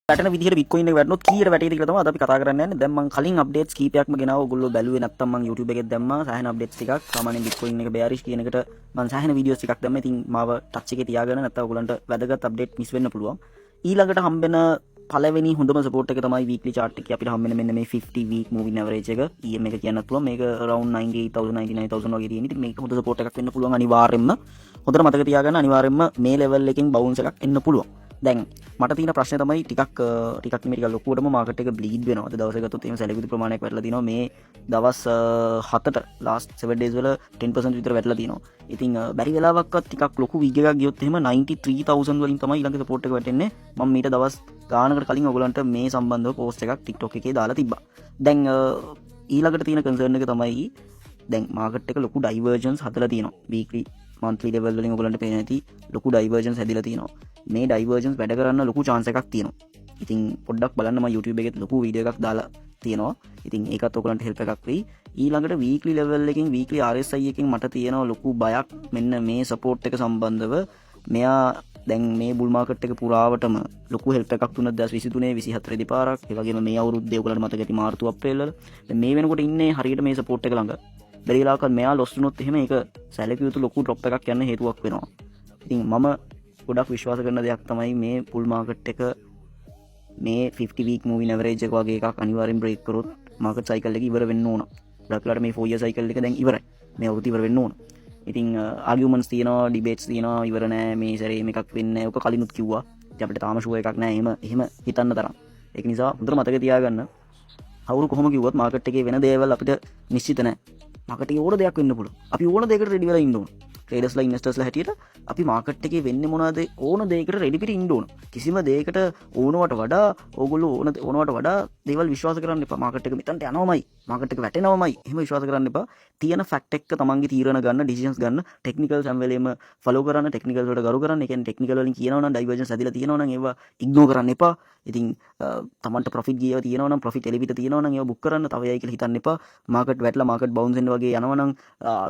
වැටෙන විදිහට Bitcoin එක වැටුනොත් කීයට වැටේද කියලා තමයි අද අපි කතා කරන්න යන්නේ. දැන් මම කලින් අප්ඩේට්ස් කීපයක්ම ගෙනාවා. ඔයගොල්ලෝ බැලුවේ නැත්තම් මම YouTube එකෙත් දැම්මා. සාහන අප්ඩේට්ස් ටිකක්. සාමාන්‍යයෙන් Bitcoin එක bearish කියන එකට මම සාහන වීඩියෝස් ටිකක් දැම්මා. ඉතින් මාව ටච් එකේ තියාගන්න නැත්තම් ඔයගොල්ලන්ට වැදගත් අප්ඩේට් මිස් වෙන්න පුළුවන්. ඊළඟට හම්බෙන පළවෙනි හොඳම සපෝට් එක තමයි weekly chart එකේ අපිට හම්බෙන මෙන්න මේ 50 week moving average එක. EM එක කියන්නත් පුළුවන්. මේක around 98000 99000 වගේ තියෙන. ඉතින් මේක හොඳ සපෝට් එකක් වෙන්න පුළුවන් අනිවාර්යෙන්ම. හොඳට මතක තියාගන්න අනිවාර්යෙන්ම මේ level එකකින් bounce එකක් එන්න පුළුවන්. දැන් මට තියෙන ප්‍රශ්නේ තමයි ටිකක් නෙමෙයි ලොකුවටම මාකට් එක බ්ලීඩ් වෙනවා. අද දවසේ ගත්තොත් එහෙම සැලකුණු ප්‍රමාණයක් වැටලා තිනවා. මේ දවස් 7ට last 7 days වල 10% විතර වැටලා තිනවා. ඉතින් බැරි වෙලාවක්වත් ටිකක් ලොකු වීග් එකක් ගියොත් එහෙම 93000 වලින් තමයි ඊළඟ සපෝට් එක වැටෙන්නේ. මම මීට දවස් ගානකට කලින් ඔයගලන්ට මේ සම්බන්ධව පෝස්ට් එකක් TikTok එකේ දාලා තිබ්බා. දැන් ඊළඟට තියෙන කන්සර්න් එක තමයි දැන් මාකට් එක ලොකු ඩයිවර්ජන්ස් හදලා තියෙනවා. weekly monthly level වලින් ඔයගලන්ට පේන ඇති ලොකු ඩයිවර්ජන්ස් හැදිලා තියෙනවා. මේ ඩයිවර්ජන්ස් වැඩ කරන්න ලොකු chance එකක් තියෙනවා. ඉතින් පොඩ්ඩක් බලන්න මම YouTube එකේ ලොකු වීඩියෝ එකක් දාලා තියෙනවා. ඉතින් ඒකත් ඔයගලන්ට help එකක් වෙයි. ඊළඟට weekly level එකකින් weekly RSI එකකින් මට තියෙනවා ලොකු බයක් මෙන්න මේ support එක සම්බන්ධව. මෙයා දැන් මේ බුල් මාකට් එක පුරාවටම ලොකු හෙල්ප් එකක් දුන්නා 2023 24 දෙපාරක්. ඒ වගේම මේ අවුරුද්දේ ඔයගලන්ට මතක ඇති මාර්තු අප්‍රේල් වල. දැන් මේ වෙනකොට ඉන්නේ හරියට මේ සපෝට් එක ළඟ. බැරි වෙලාවක මෙයා ලොස් වුණොත් එහෙම ඒක සැලකිය යුතු ලොකු ඩ්‍රොප් එකක් යන්න හේතුවක් වෙනවා. ඉතින් මම ගොඩක් විශ්වාස කරන දෙයක් තමයි මේ බුල් මාකට් එක මේ 50 week moving average එක වගේ එකක් අනිවාර්යෙන් බ්‍රේක් කරොත් මාකට් සයිකල් එක ඉවර වෙන්න ඕන. ගොඩක් වෙලාවට මේ 4 year cycle එක දැන් ඉවරයි. මේ අවුරුද්ද ඉවර වෙන්න ඕන. ඉතින් ආගියුමන්ට්ස් තියෙනවා, ඩිබේට්ස් තියෙනවා, ඉවර නෑ මේ සැරේ මේකක් වෙන්නේ නෑ. ඔක කලිනුත් කිව්වා. ඉතින් අපිට තාම ෂුවර් එකක් නෑ එහෙම හිතන්න තරම්. ඒක නිසා හොඳට මතක තියාගන්න. කවුරු කොහොම කිව්වත් මාකට් එකේ වෙන දේවල් අපිට නිශ්චිත නෑ. මාකට් එකේ ඕන දෙයක් වෙන්න පුළුවන්. අපි ඕන දෙයකට රෙඩි වෙලා ඉන්න ඕන. ට්‍රේඩර්ස්ලා ඉන්වෙස්ටර්ස්ලා හැටියට අපි මාකට් එකේ වෙන්නේ මොනවද ඕන දෙයකට රෙඩි පිට ඉන්න ඕන. කිසිම දෙයකට ඕනවට වඩා ඕගොල්ලෝ ඕනවට වඩා දේවල් විශ්වාස කරන්න එපා. මාකට් එක මෙතනට යනවමයි, මාකට් එක වැටෙනවමයි එහෙම විශ්වාස කරන්න එපා. තියෙන ෆැක්ට් එක තමන්ගේ තීරණ ගන්න, ඩිසිෂන්ස් ගන්න, ටෙක්නිකල්ස් හැම වෙලේම ෆලෝ කරන්න, ටෙක්නිකල්ස් වලට ගරු කරන්න. ඒ කියන්නේ ටෙක්නිකල් වලින් කියනවා නම් ඩයිවර්ජන්ස් ඇදලා තියෙනවා නම් ඒවා ඉග්නෝර් කරන්න එපා. ඉතින් තමන්ට ප්‍රොෆිට් ගියව තියෙනවා නම් ප්‍රොෆිට් එලිපිට තියෙනවා නම් ඒවා බුක් කරන්න. තව යයි කියලා හිතන්න එපා. මාකට් වැටලා මාකට් බවුන්ස් වෙන වගේ යනවා නම්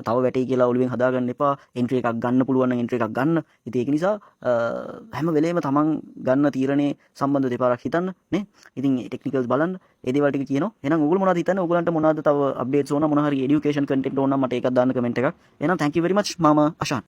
තව වැටේ කියලා ඔළුවෙන් හදාගන්න එපා. එන්ට්‍රි එකක් ගන්න පුළුවන් නම් එන්ට්‍රි එකක් ගන්න. ඉතින් ඒක නිසා හැම වෙලේම තමන් ගන්න තීරණේ සම්බන්ධව දෙපාරක් හිතන්න නේ. ඉතින් ටෙක්නිකල්ස් බලන්න. ඒ දේවල් ටික කියනවා. එහෙනම් ඔයගොල්ලෝ මොනවද හිතන්නේ? ඔයගලන්ට මොනවද තව අප්ඩේට්ස් ඕන, මොන හරි এডুকেෂන් කන්ටෙන්ට් ඕන නම් මට ඒකක් දාන්න කමෙන්ට් එකක්. එහෙනම් thank you very much. මම අෂාන්.